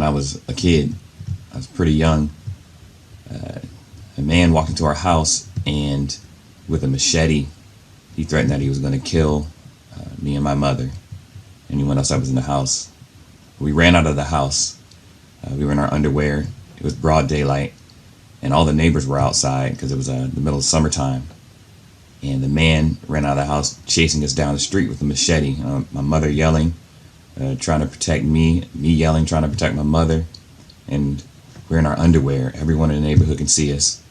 I was a kid. I was pretty young. A man walked into our house and with a machete, he threatened that he was going to kill me and my mother, anyone else that was in the house. We ran out of the house. We were in our underwear. It was broad daylight, and all the neighbors were outside because it was the middle of summertime. And the man ran out of the house, chasing us down the street with a machete. My mother yelling, trying to protect me yelling, trying to protect my mother. And we're in our underwear. Everyone in the neighborhood can see us.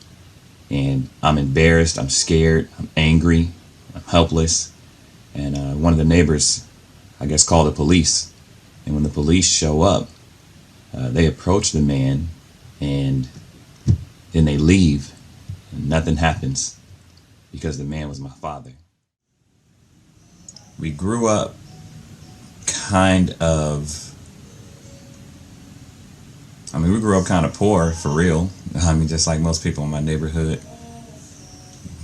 And I'm embarrassed, I'm scared, I'm angry, I'm helpless. And one of the neighbors, I guess, called the police. And when the police show up, they approach the man, and then they leave, and nothing happens because the man was my father. We grew up kind of poor, for real. Just like most people in my neighborhood.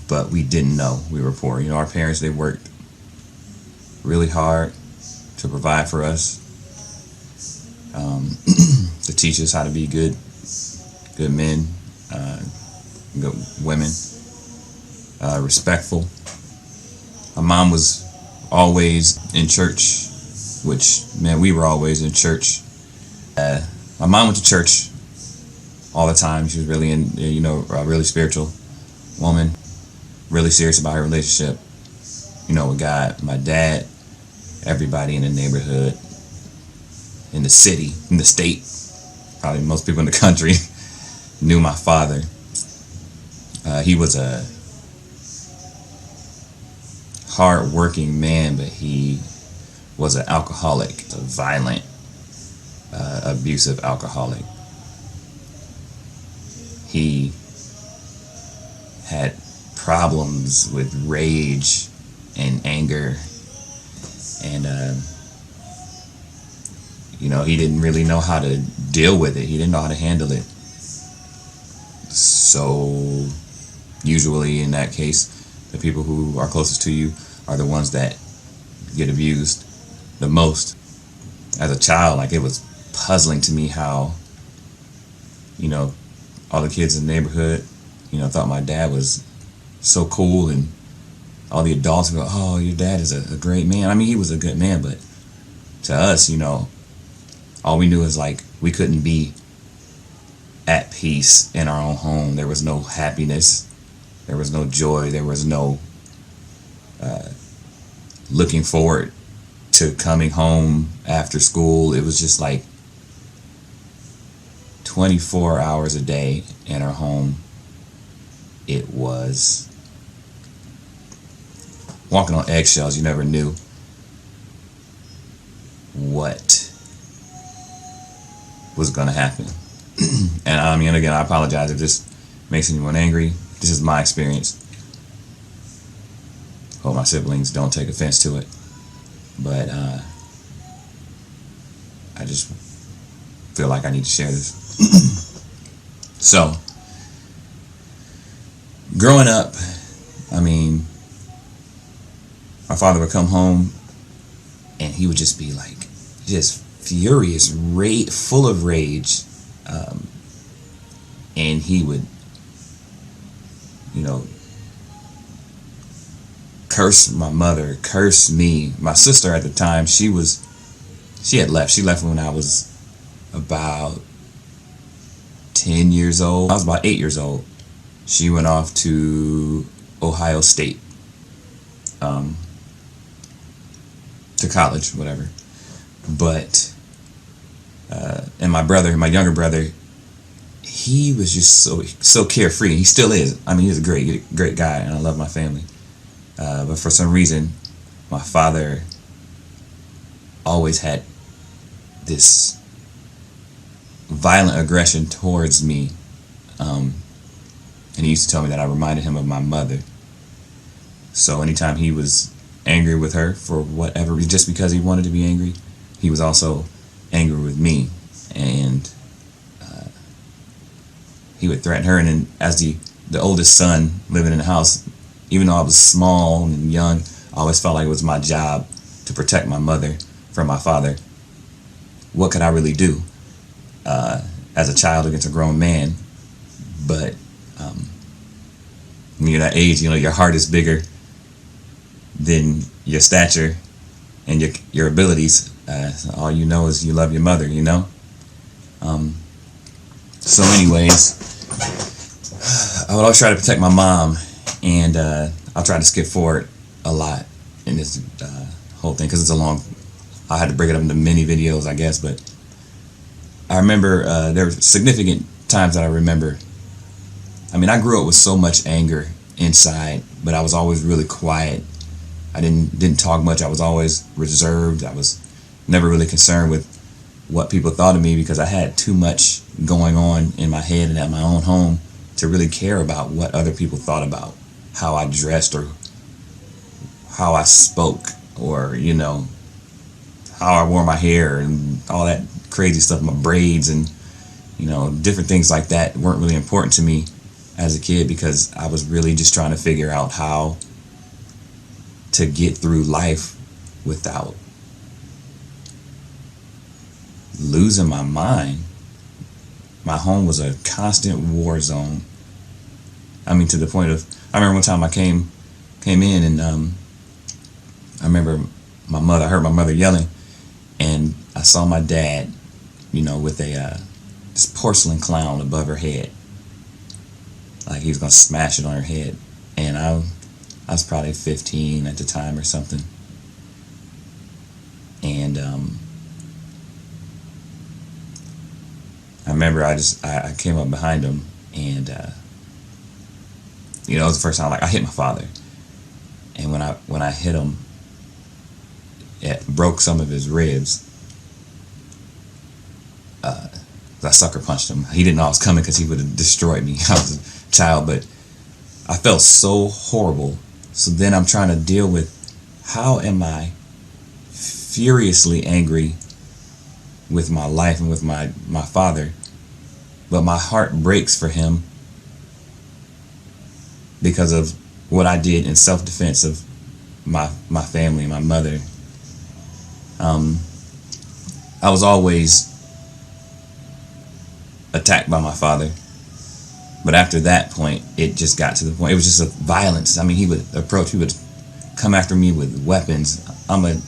But we didn't know we were poor. Our parents, they worked really hard to provide for us, to teach us how to be good men, good women, respectful. My mom was always in church, we were always in church. My mom went to church all the time. She was really a really spiritual woman, really serious about her relationship, with God. My dad, everybody in the neighborhood, in the city, in the state, probably most people in the country knew my father. He was a hard-working man, but he was an alcoholic, a violent, abusive alcoholic. He had problems with rage and anger, and he didn't really know how to deal with it. He didn't know how to handle it. So usually in that case, the people who are closest to you are the ones that get abused the most. As a child, it was puzzling to me how, all the kids in the neighborhood, thought my dad was so cool, and all the adults would go, "Oh, your dad is a great man." He was a good man, but to us, all we knew is we couldn't be at peace in our own home. There was no happiness. There was no joy. There was no looking forward to coming home after school. It was just 24 hours a day in our home. It was walking on eggshells. You never knew what was going to happen. And again, I apologize if this makes anyone angry. This is my experience. Hope my siblings don't take offense to it. But I just feel like I need to share this. So, growing up, my father would come home and he would just be just furious, full of rage, and he would, curse my mother, curse me. My sister at the time, she had left. She left when I was about 10 years old. I was about 8 years old. She went off to Ohio State, to college, whatever. But and my younger brother, he was just so carefree. He still is. He's a great guy, and I love my family. But for some reason, my father always had this violent aggression towards me, and he used to tell me that I reminded him of my mother. So anytime he was angry with her for whatever, just because he wanted to be angry, he was also angry with me, and he would threaten her. And then as the oldest son living in the house, even though I was small and young, I always felt like it was my job to protect my mother from my father. What could I really do? as a child against a grown man. But when you're that age, your heart is bigger than your stature and your abilities. All you know is you love your mother, So anyways, I would always try to protect my mom, and I'll try to skip forward a lot in this whole thing because it's a long. I had to break it up into many videos, I guess, but I remember there were significant times that I remember. I mean, I grew up with so much anger inside, but I was always really quiet. I didn't talk much. I was always reserved. I was never really concerned with what people thought of me because I had too much going on in my head and at my own home to really care about what other people thought about how I dressed or how I spoke or, how I wore my hair and all that crazy stuff, my braids and, different things like that weren't really important to me as a kid because I was really just trying to figure out how to get through life without losing my mind. My home was a constant war zone. I mean, to the point of, I remember one time I came in and I remember I heard my mother yelling, and I saw my dad, with this porcelain clown above her head. Like he was going to smash it on her head. And I was probably 15 at the time or something. And I remember I came up behind him and it was the first time I hit my father. And when I hit him, it broke some of his ribs. I sucker punched him. He didn't know I was coming because he would have destroyed me. I was a child, but I felt so horrible. So then I'm trying to deal with how am I furiously angry with my life and with my father, but my heart breaks for him because of what I did in self-defense of my family, my mother. I was always attacked by my father, but after that point, it just got to the point. It was just a violence. I mean, he would come after me with weapons. I'm a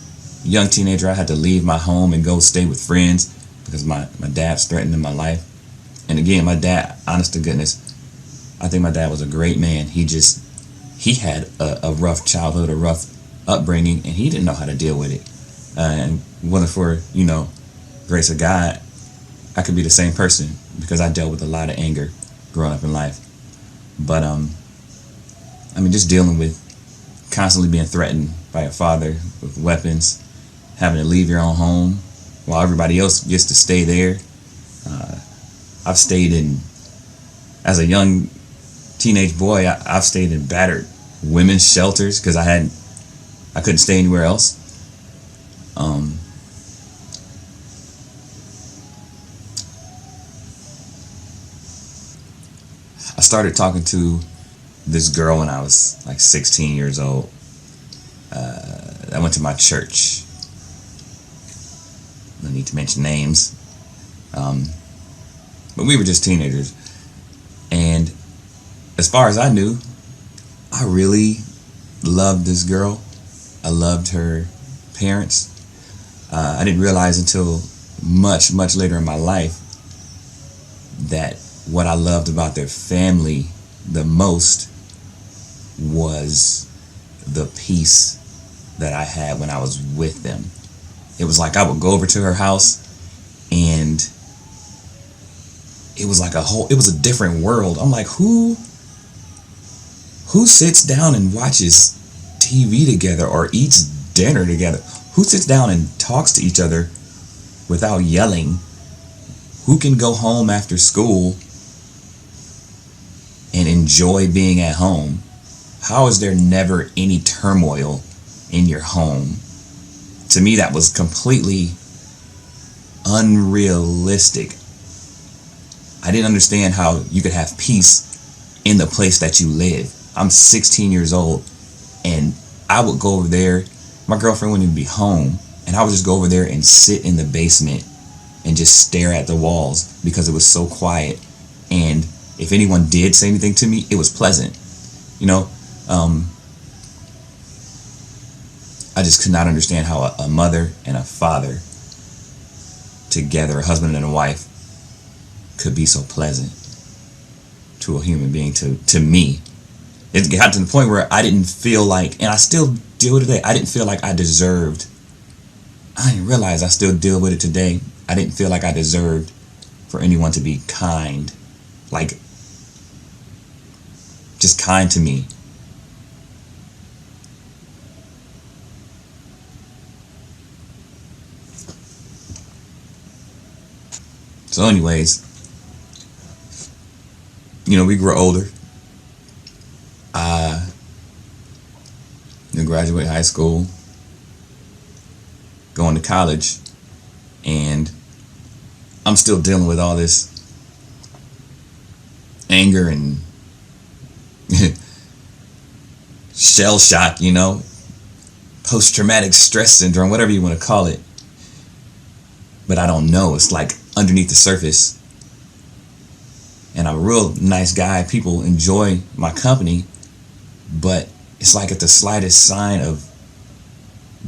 young teenager. I had to leave my home and go stay with friends because my dad's threatening my life. And again, my dad, honest to goodness, I think my dad was a great man. He had a rough childhood, a rough upbringing, and he didn't know how to deal with it. And whether for, grace of God, I could be the same person because I dealt with a lot of anger growing up in life. But, just dealing with constantly being threatened by a father with weapons, having to leave your own home while everybody else gets to stay there. I've stayed as a young teenage boy, I've stayed in battered women's shelters because I couldn't stay anywhere else. I started talking to this girl when I was like 16 years old. I went to my church. No need to mention names. But we were just teenagers. And as far as I knew, I really loved this girl. I loved her parents. I didn't realize until much, much later in my life that what I loved about their family the most was the peace that I had when I was with them. It was like I would go over to her house and it was like it was a different world. I'm like, who sits down and watches TV together or eats dinner together? Who sits down and talks to each other without yelling? Who can go home after school and enjoy being at home? How is there never any turmoil in your home? To me, that was completely unrealistic. I didn't understand how you could have peace in the place that you live. I'm 16 years old, and I would go over there. My girlfriend wouldn't even be home, and I would just go over there and sit in the basement and just stare at the walls because it was so quiet. And if anyone did say anything to me, it was pleasant. You know, I just could not understand how a mother and a father together, a husband and a wife, could be so pleasant to a human being, to me. It got to the point where I didn't feel like, and I still deal today, I didn't feel like I deserved, I didn't realize I still deal with it today. I didn't feel like I deserved for anyone to be kind, like just kind to me. So anyways, you know, we grew older. I graduate high school, going to college, and I'm still dealing with all this anger and shell shock, you know, post-traumatic stress syndrome, whatever you want to call it. But I don't know. It's like underneath the surface. And I'm a real nice guy. People enjoy my company. But it's like at the slightest sign of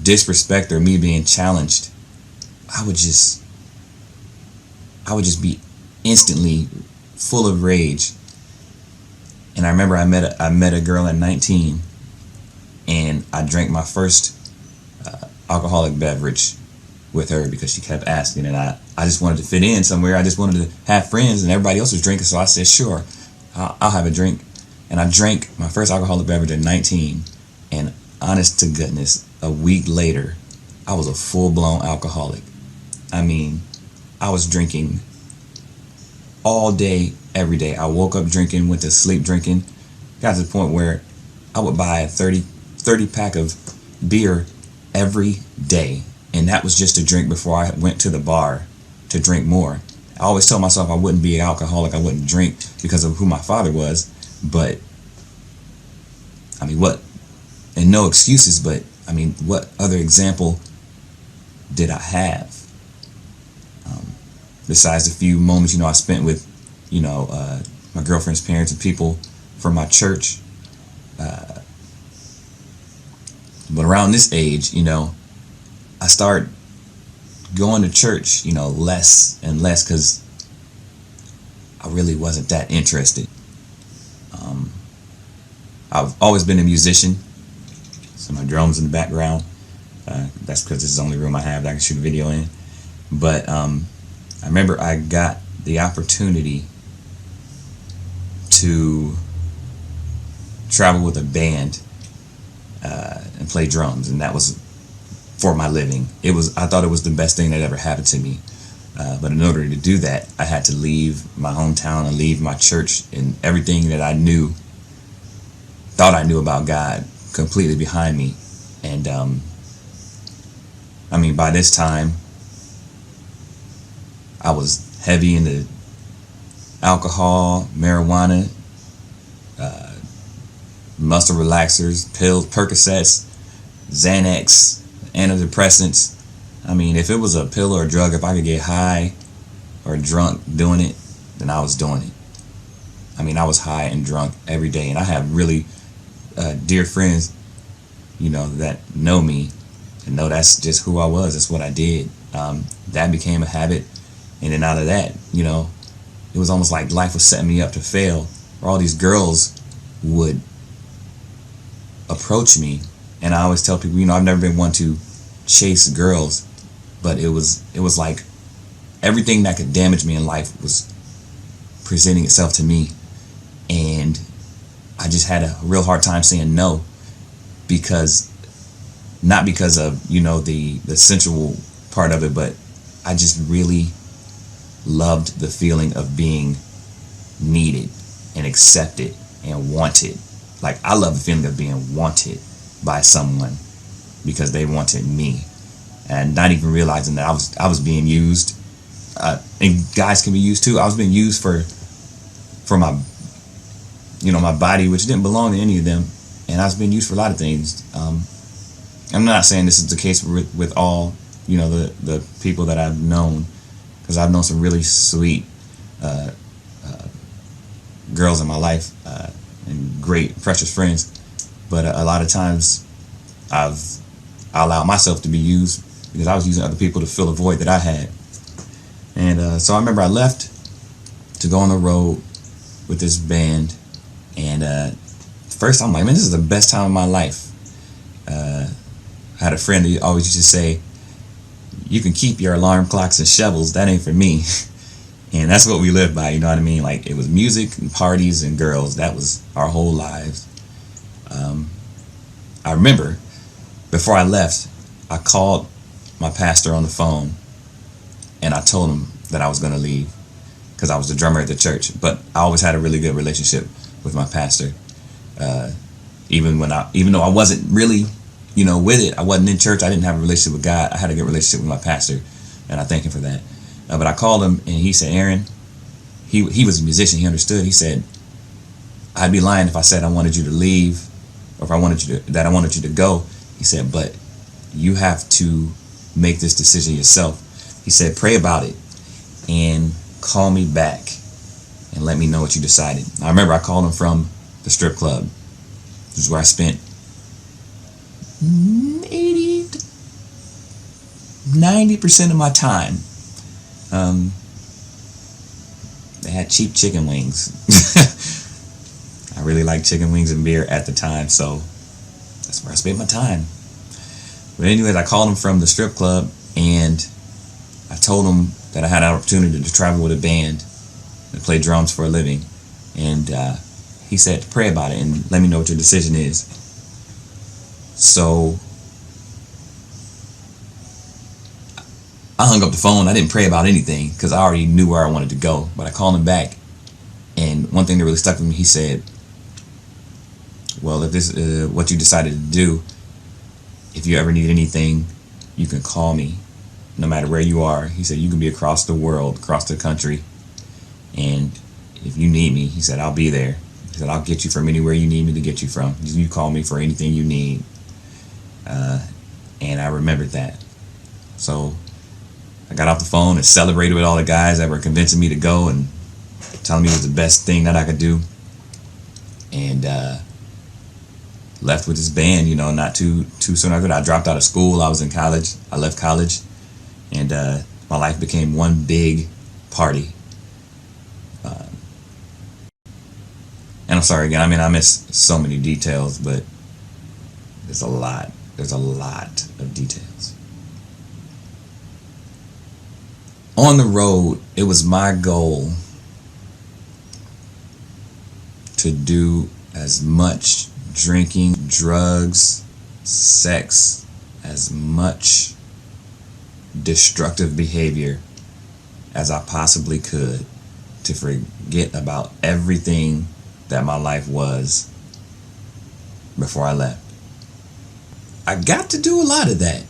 disrespect or me being challenged, I would just be instantly full of rage. And I remember I met a girl at 19, and I drank my first alcoholic beverage with her because she kept asking, and I just wanted to fit in somewhere. I just wanted to have friends, and everybody else was drinking, so I said, sure, I'll have a drink. And I drank my first alcoholic beverage at 19, and honest to goodness, a week later, I was a full-blown alcoholic. I mean, I was drinking all day, every day. I woke up drinking, went to sleep drinking, got to the point where I would buy a 30 pack of beer every day. And that was just to drink before I went to the bar to drink more. I always told myself I wouldn't be an alcoholic, I wouldn't drink because of who my father was. But, I mean, what, and no excuses, but, I mean, what other example did I have? Besides the few moments, you know, I spent with, you know, my girlfriend's parents and people from my church. But around this age, you know, I started going to church, you know, less and less because I really wasn't that interested. I've always been a musician, so my drums in the background. That's because this is the only room I have that I can shoot a video in. But I remember I got the opportunity to travel with a band and play drums, and that was for my living. I thought it was the best thing that ever happened to me. But in order to do that, I had to leave my hometown and leave my church and everything that I thought I knew about God completely behind me. And I mean, by this time, I was heavy into alcohol, marijuana, muscle relaxers, pills, Percocets, Xanax, antidepressants. I mean, if it was a pill or a drug, if I could get high or drunk doing it, then I was doing it. I mean, I was high and drunk every day, and I have really dear friends, you know, that know me and know that's just who I was. That's what I did. That became a habit, and then out of that, you know, it was almost like life was setting me up to fail, where all these girls would approach me. And I always tell people, you know, I've never been one to chase girls, but it was like everything that could damage me in life was presenting itself to me, and I just had a real hard time saying no, not because of, you know, the sensual part of it, but I just really loved the feeling of being needed and accepted and wanted. Like, I love the feeling of being wanted by someone because they wanted me, and not even realizing that I was being used. And guys can be used too. I was being used for my, you know, my body, which didn't belong to any of them, and I was being used for a lot of things. I'm not saying this is the case with all, you know, the people that I've known, because I've known some really sweet girls in my life, and great, precious friends. But a lot of times I allowed myself to be used because I was using other people to fill a void that I had. And so I remember I left to go on the road with this band. And first I'm like, man, this is the best time of my life. I had a friend who always used to say, you can keep your alarm clocks and shovels, that ain't for me. And that's what we lived by, you know what I mean? Like, it was music and parties and girls. That was our whole lives. I remember, before I left, I called my pastor on the phone, and I told him that I was going to leave, because I was the drummer at the church. But I always had a really good relationship with my pastor. Even though I wasn't really, with it, I wasn't in church, I didn't have a relationship with God, I had a good relationship with my pastor, and I thank him for that. But I called him, and he said, Aaron, he was a musician, he understood. He said, I'd be lying if I said I wanted you to leave, or if I wanted you to go. He said, but you have to make this decision yourself. He said, pray about it and call me back and let me know what you decided. I remember I called him from the strip club. This is where I spent 90% of my time. They had cheap chicken wings. I really liked chicken wings and beer at the time, so that's where I spent my time. But anyways, I called him from the strip club, and I told him that I had an opportunity to travel with a band and play drums for a living. And he said, pray about it and let me know what your decision is. So I hung up the phone. I didn't pray about anything because I already knew where I wanted to go. But I called him back, and one thing that really stuck with me, he said, well, if this is what you decided to do, if you ever need anything, you can call me, no matter where you are. He said, you can be across the world, across the country, and if you need me, he said, I'll be there. He said, I'll get you from anywhere you need me to get you from. You call me for anything you need. And I remembered that. So I got off the phone and celebrated with all the guys that were convincing me to go and telling me it was the best thing that I could do. And left with this band, not too soon after that. I dropped out of school. I was in college. I left college. And my life became one big party. And I'm sorry again, I miss so many details, but there's a lot of details. On the road, it was my goal to do as much drinking, drugs, sex, as much destructive behavior as I possibly could, to forget about everything that my life was before I left. I got to do a lot of that,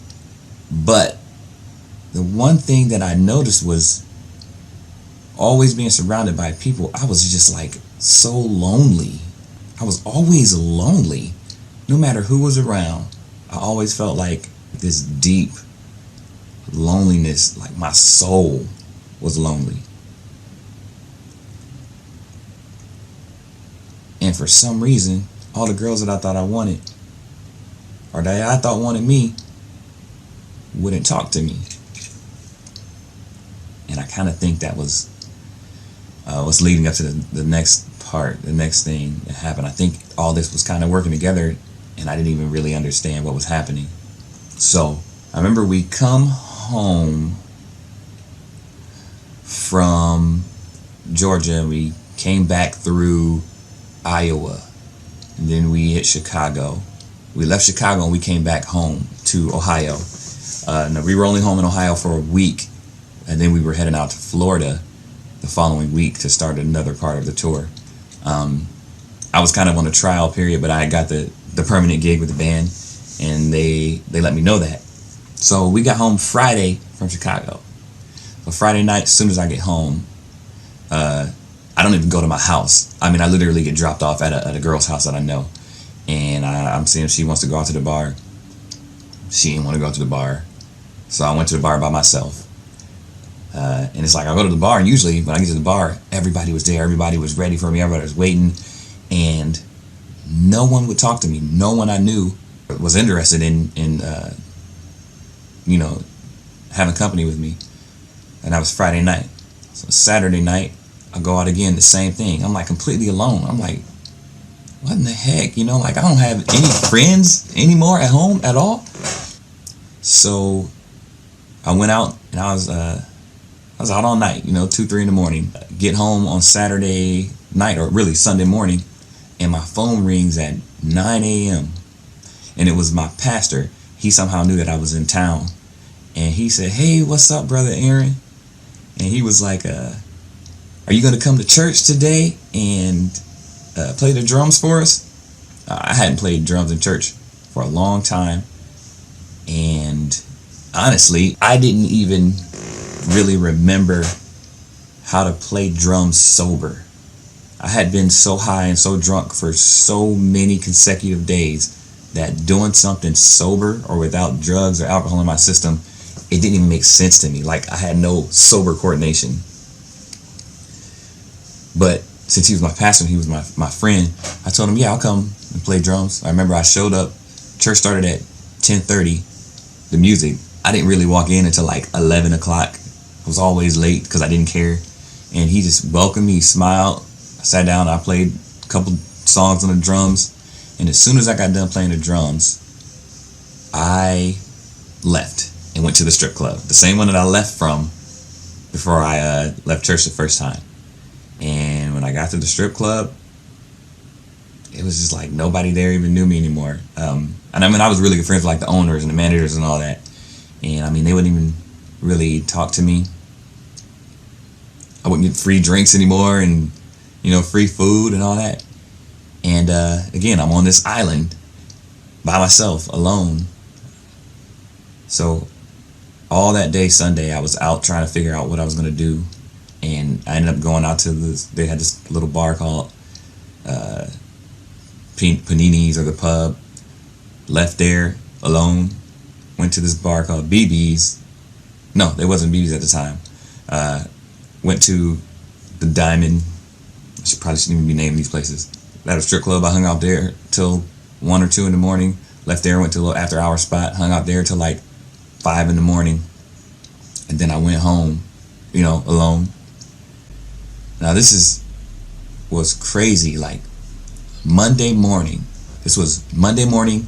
but the one thing that I noticed was always being surrounded by people. I was just like so lonely. I was always lonely, no matter who was around. I always felt like this deep loneliness, like my soul was lonely. And for some reason, all the girls that I thought I wanted, or that I thought wanted me, wouldn't talk to me. And I kind of think that was what's leading up to the next part, the next thing that happened. I think all this was kind of working together, and I didn't even really understand what was happening. So I remember we come home from Georgia, and we came back through Iowa, and then we hit Chicago. We left Chicago and we came back home to Ohio. No, we were only home in Ohio for a week, and then we were heading out to Florida the following week to start another part of the tour. I was kind of on a trial period, but I got the permanent gig with the band, and they let me know that. So we got home Friday from Chicago. So Friday night, as soon as I get home, I don't even go to my house. I literally get dropped off at a girl's house that I know, and I'm seeing if she wants to go out to the bar. She didn't want to go to the bar, so I went to the bar by myself. And it's like I go to the bar, and usually when I get to the bar, everybody was there, everybody was ready for me, everybody was waiting, and no one would talk to me. No one I knew was interested in having company with me. And that was Friday night. So Saturday night, I go out again, the same thing. I'm like completely alone. I'm like, what in the heck? Like I don't have any friends anymore at home at all. So I went out, and I was out all night, 2, 3 in the morning. Get home on Saturday night, or really Sunday morning, and my phone rings at 9 a.m. And it was my pastor. He somehow knew that I was in town. And he said, "Hey, what's up, Brother Aaron?" And he was like, "Are you going to come to church today and play the drums for us?" I hadn't played drums in church for a long time. And honestly, I didn't even really remember how to play drums sober. I had been so high and so drunk for so many consecutive days that doing something sober or without drugs or alcohol in my system, it didn't even make sense to me. Like I had no sober coordination. But since he was my pastor and he was my friend, I told him, yeah, I'll come and play drums. I remember I showed up. Church started at 10:30. The music, I didn't really walk in until like 11 o'clock. I was always late because I didn't care. And he just welcomed me, smiled. I sat down, I played a couple songs on the drums. And as soon as I got done playing the drums, I left and went to the strip club. The same one that I left from before I left church the first time. And when I got to the strip club, it was just like nobody there even knew me anymore. And I mean, I was really good friends with like the owners and the managers and all that. And I mean, they wouldn't even really talk to me. I wouldn't get free drinks anymore and, free food and all that. And again, I'm on this island by myself, alone. So all that day, Sunday, I was out trying to figure out what I was going to do. And I ended up going out to they had this little bar called Panini's, or the pub. Left there alone. Went to this bar called BB's. No, there wasn't BB's at the time. Went to the Diamond. I probably shouldn't even be naming these places. At a strip club, I hung out there till 1 or 2 in the morning. Left there, went to a little after hour spot. Hung out there till like 5 in the morning. And then I went home, alone. Now this was crazy. Like Monday morning. This was Monday morning,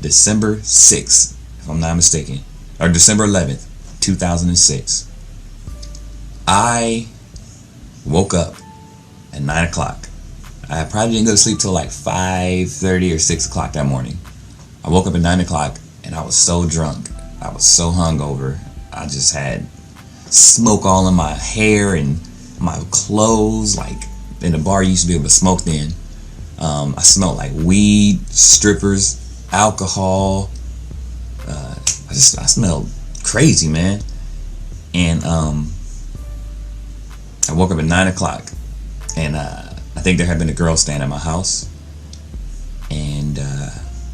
December 6th, if I'm not mistaken. Or December 11th, 2006. I woke up at 9 o'clock. I probably didn't go to sleep till like 5:30 or 6 o'clock that morning. I woke up at 9 o'clock and I was so drunk. I was so hungover. I just had smoke all in my hair and my clothes. Like in the bar, you used to be able to smoke then. I smelled like weed, strippers, alcohol. I smelled crazy, man. And I woke up at 9 o'clock, and I think there had been a girl staying at my house, and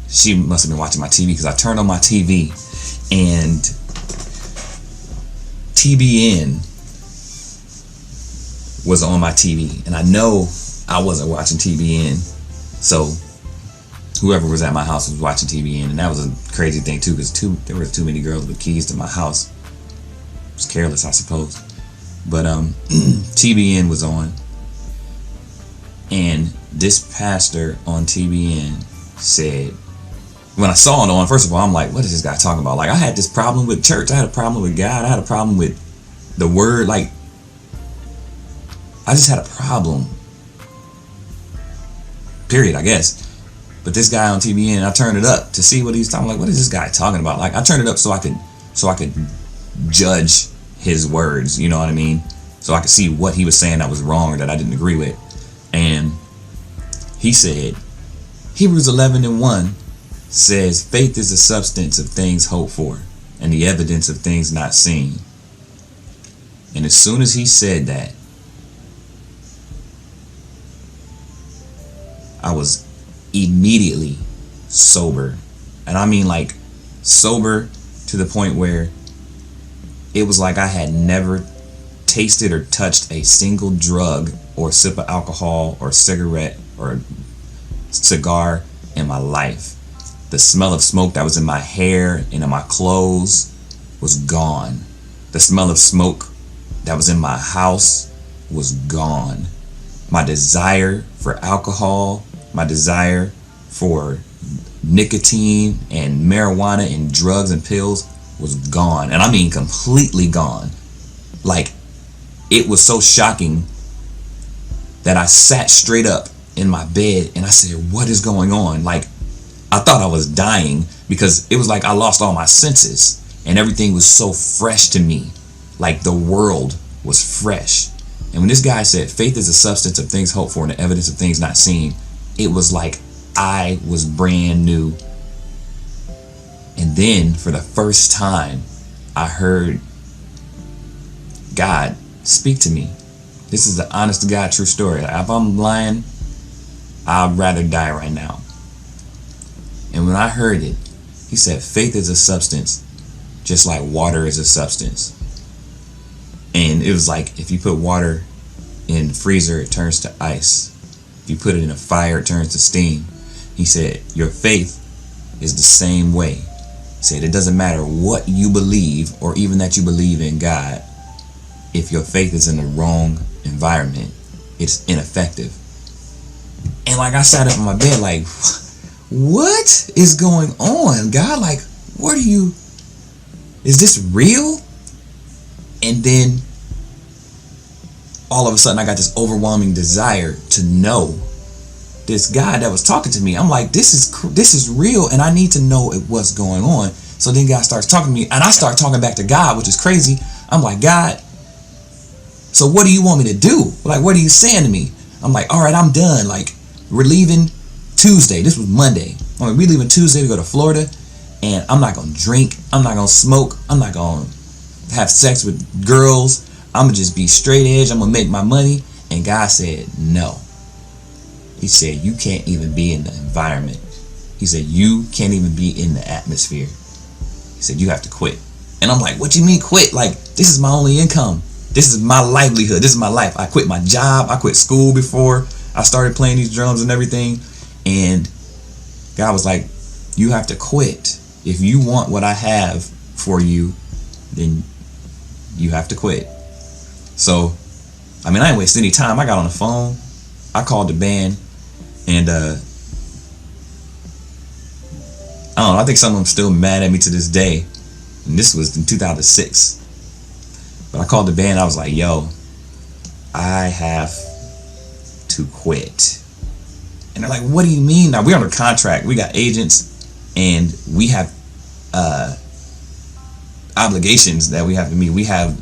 she must have been watching my TV because I turned on my TV, and TBN was on my TV, and I know I wasn't watching TBN, so whoever was at my house was watching TBN, and that was a crazy thing too, because there were too many girls with keys to my house. It was careless, I suppose. But TBN was on, and this pastor on TBN said, when I saw it on, first of all, I'm like, what is this guy talking about? Like, I had this problem with church, I had a problem with God, I had a problem with the word, like, I just had a problem. Period, I guess. But this guy on TBN, I turned it up to see what he's talking. Like, what is this guy talking about? Like, I turned it up so I could judge his words. You know what I mean? So I could see what he was saying that was wrong or that I didn't agree with. And he said, Hebrews 11:1 says, faith is the substance of things hoped for and the evidence of things not seen. And as soon as he said that, I was immediately sober. And I mean like sober to the point where it was like I had never tasted or touched a single drug or sip of alcohol or cigarette or cigar in my life. The smell of smoke that was in my hair and in my clothes was gone. The smell of smoke that was in my house was gone. My desire for alcohol, my desire for nicotine and marijuana and drugs and pills was gone. And I mean completely gone. Like, it was so shocking that I sat straight up in my bed and I said, what is going on? Like, I thought I was dying because it was like I lost all my senses and everything was so fresh to me. Like, the world was fresh. And when this guy said, faith is the substance of things hoped for and the evidence of things not seen, it was like I was brand new. And then for the first time, I heard God speak to me. This is the honest to God true story. If I'm lying, I'd rather die right now. And when I heard it, he said, faith is a substance, just like water is a substance. And it was like, if you put water in the freezer, it turns to ice. If you put it in a fire, it turns to steam. He said, your faith is the same way. He said, it doesn't matter what you believe or even that you believe in God. If your faith is in the wrong environment, it's ineffective. And like, I sat up in my bed like, what is going on, God? Like, what are you, is this real? And then all of a sudden I got this overwhelming desire to know this God that was talking to me. I'm like, this is real, and I need to know what's going on. So then God starts talking to me, and I start talking back to God, which is crazy. I'm like, God, so what do you want me to do? Like, what are you saying to me? I'm like, all right, I'm done. Like, we're leaving Tuesday. This was Monday. We're leaving Tuesday to go to Florida, and I'm not going to drink. I'm not going to smoke. I'm not going to have sex with girls. I'm going to just be straight edge. I'm going to make my money. And God said, no. He said, you can't even be in the environment. He said, you can't even be in the atmosphere. He said, you have to quit. And I'm like, what you mean quit? Like, this is my only income. This is my livelihood. This is my life. I quit my job. I quit school before I started playing these drums and everything. And God was like, you have to quit. If you want what I have for you, then you have to quit. So, I mean, I didn't waste any time. I got on the phone. I called the band. And, I don't know. I think some of them still mad at me to this day. And this was in 2006. But I called the band. I was like, yo, I have to quit. And they're like, what do you mean? Now, we're under contract. We got agents. And we have obligations that we have to meet. We have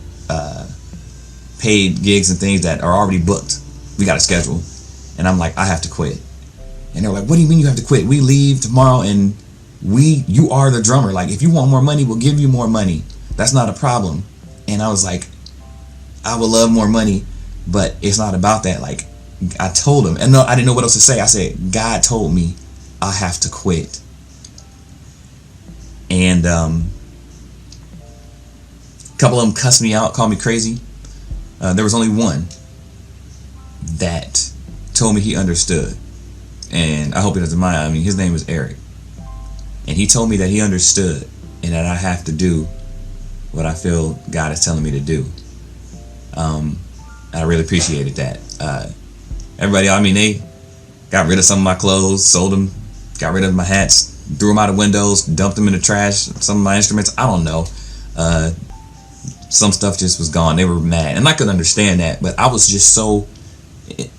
paid gigs and things that are already booked. We got a schedule. And I'm like, I have to quit. And they're like, what do you mean you have to quit? We leave tomorrow and you are the drummer. Like, if you want more money, we'll give you more money. That's not a problem. And I was like, I would love more money, but it's not about that. Like, I told him, and no, I didn't know what else to say. I said, God told me I have to quit. And a couple of them cussed me out, called me crazy. There was only one that told me he understood. And I hope he doesn't mind. I mean, his name is Eric. And he told me that he understood and that I have to do what I feel God is telling me to do. And I really appreciated that. Everybody, I mean, they got rid of some of my clothes, sold them, got rid of my hats, threw them out of windows, dumped them in the trash, some of my instruments. I don't know. Some stuff just was gone. They were mad. And I could understand that, but I was just so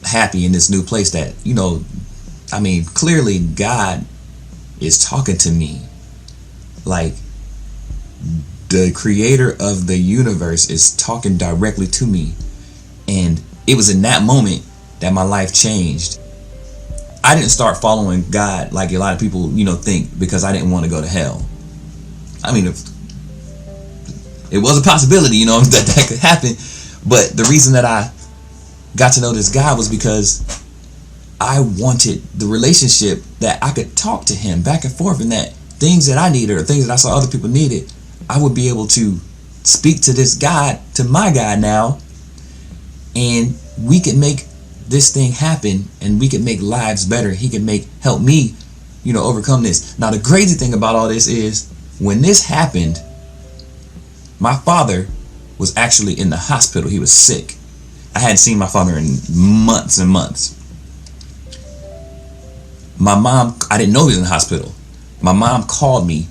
happy in this new place that, you know, I mean, clearly God is talking to me. Like, the creator of the universe is talking directly to me. And it was in that moment that my life changed. I didn't start following God like a lot of people, you know, think, because I didn't want to go to hell. I mean, if it was a possibility, you know, that could happen. But the reason that I got to know this guy was because I wanted the relationship that I could talk to him back and forth, and that things that I needed or things that I saw other people needed, I would be able to speak to this God, to my God now, and we could make this thing happen, and we could make lives better. He could help me, overcome this. Now the crazy thing about all this is, when this happened, my father was actually in the hospital. He was sick. I hadn't seen my father in months and months. My mom, I didn't know he was in the hospital. My mom called me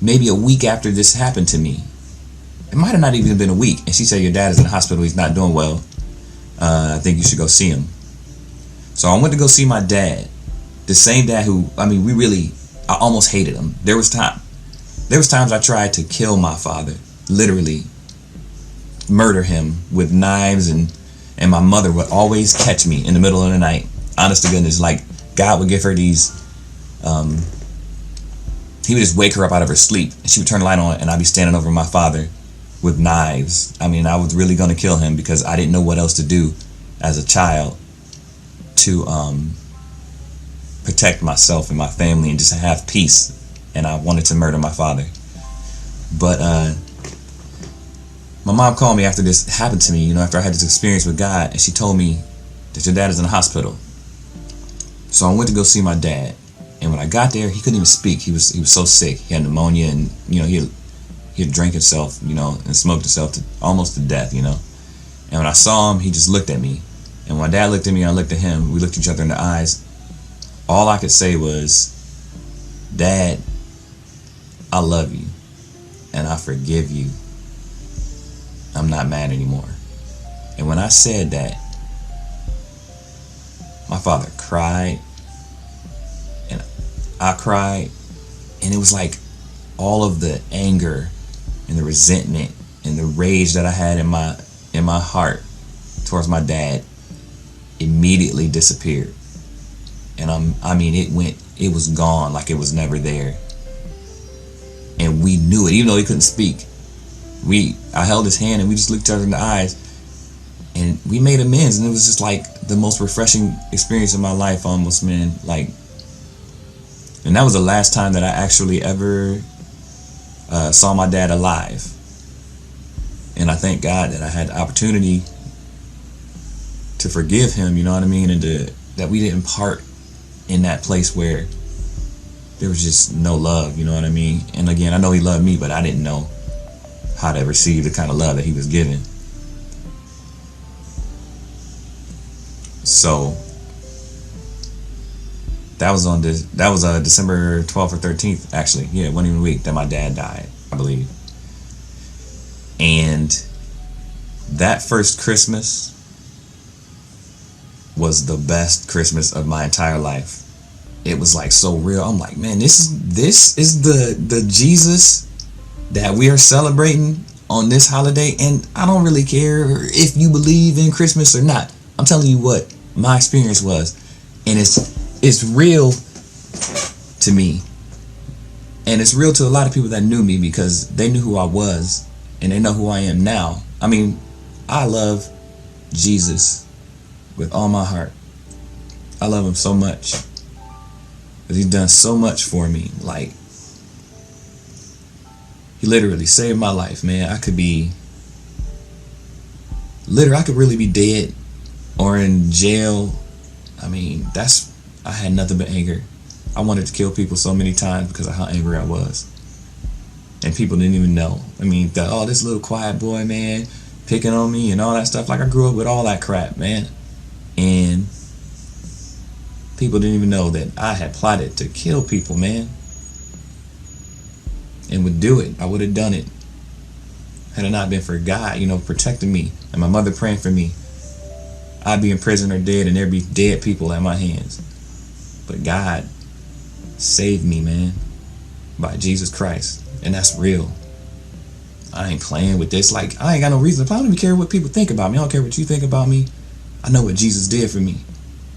maybe a week after this happened to me. It might have not even been a week. And she said, your dad is in the hospital. He's not doing well. I think you should go see him. So I went to go see my dad. The same dad who, I almost hated him. There was times I tried to kill my father. Literally murder him with knives, and my mother would always catch me in the middle of the night. Honest to goodness, like God would give her these, he would just wake her up out of her sleep, and she would turn the light on, and I'd be standing over my father with knives. I was really going to kill him because I didn't know what else to do as a child to protect myself and my family and just have peace. And I wanted to murder my father. But my mom called me after this happened to me, after I had this experience with God, and she told me that your dad is in the hospital. So I went to go see my dad. And when I got there, he couldn't even speak. He was so sick. He had pneumonia, and he had drank himself, and smoked himself almost to death, And when I saw him, he just looked at me. And when my dad looked at me, I looked at him. We looked each other in the eyes. All I could say was, Dad, I love you, and I forgive you. I'm not mad anymore. And when I said that, my father cried, and I cried, and it was like all of the anger and the resentment and the rage that I had in my heart towards my dad immediately disappeared. And it was gone, like it was never there. And we knew it, even though he couldn't speak. I held his hand, and we just looked each other in the eyes, and we made amends. And it was just like the most refreshing experience of my life, almost, man. Like, and that was the last time that I actually ever saw my dad alive. And I thank God that I had the opportunity to forgive him, and that we didn't part in that place where there was just no love, And again, I know he loved me, but I didn't know how to receive the kind of love that he was giving. So that was December 12th or 13th, actually. Yeah, it wasn't even a week that my dad died, I believe. And that first Christmas was the best Christmas of my entire life. It was like so real. I'm like, man, this is the Jesus that we are celebrating on this holiday. And I don't really care if you believe in Christmas or not. I'm telling you what my experience was, and it's real to me, and it's real to a lot of people that knew me, because they knew who I was, and they know who I am now. I love Jesus with all my heart. I love him so much, because he's done so much for me. Like, he literally saved my life, man. I could really be dead or in jail. I had nothing but anger. I wanted to kill people so many times because of how angry I was. And people didn't even know. This little quiet boy, man, picking on me and all that stuff. Like, I grew up with all that crap, man. And people didn't even know that I had plotted to kill people, man. And would do it. I would have done it had it not been for God, protecting me, and my mother praying for me. I'd be in prison or dead, and there'd be dead people at my hands. But God saved me, man, by Jesus Christ. And that's real. I ain't playing with this. Like, I ain't got no reason. I don't even care what people think about me. I don't care what you think about me. I know what Jesus did for me.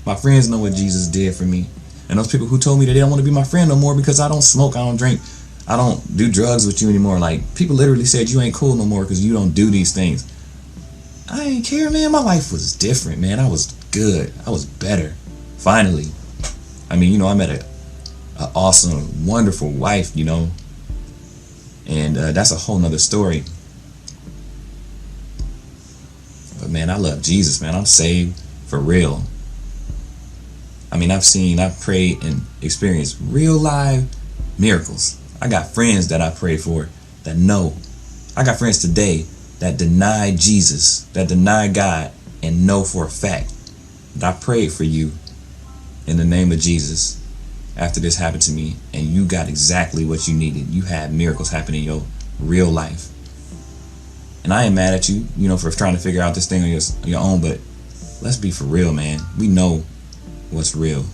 My friends know what Jesus did for me. And those people who told me that they don't want to be my friend no more because I don't smoke, I don't drink, I don't do drugs with you anymore. Like, people literally said you ain't cool no more because you don't do these things. I ain't care, man. My life was different, man. I was good. I was better. Finally. I met an awesome, wonderful wife, And that's a whole nother story. But man, I love Jesus, man. I'm saved for real. I mean, I've prayed and experienced real live miracles. I got friends that I pray for that know. I got friends today that deny Jesus, that deny God, and know for a fact that I prayed for you in the name of Jesus after this happened to me, and you got exactly what you needed. You had miracles happen in your real life. And I ain't mad at you, for trying to figure out this thing on your own, but let's be for real, man. We know what's real.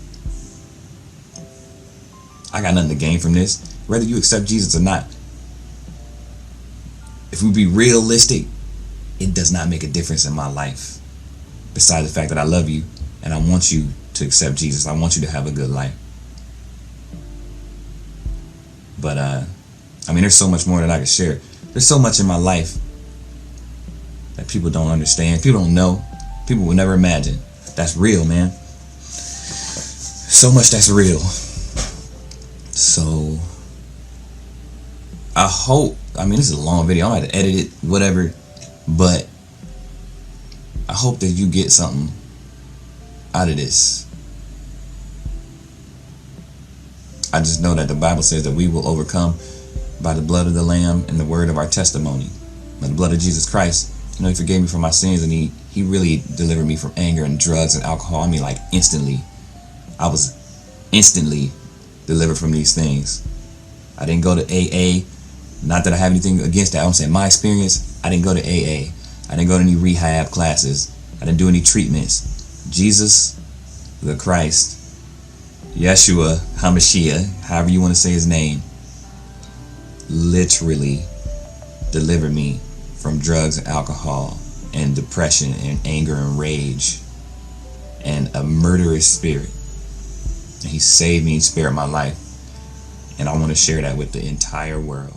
I got nothing to gain from this, whether you accept Jesus or not. If we be realistic, it does not make a difference in my life. Besides the fact that I love you and I want you to accept Jesus. I want you to have a good life. But there's so much more that I could share. There's so much in my life that people don't understand. People don't know. People will never imagine. That's real, man. So much that's real. So I hope, this is a long video. I have to edit it, whatever. But I hope that you get something out of this. I just know that the Bible says that we will overcome by the blood of the Lamb and the word of our testimony. By the blood of Jesus Christ, He forgave me for my sins, and He really delivered me from anger and drugs and alcohol. Like instantly. I was instantly delivered from these things. I didn't go to AA. Not that I have anything against that. I'm saying my experience, I didn't go to AA. I didn't go to any rehab classes. I didn't do any treatments. Jesus, the Christ, Yeshua, HaMashiach, however you want to say His name, literally delivered me from drugs and alcohol and depression and anger and rage and a murderous spirit. And He saved me and spared my life. And I want to share that with the entire world.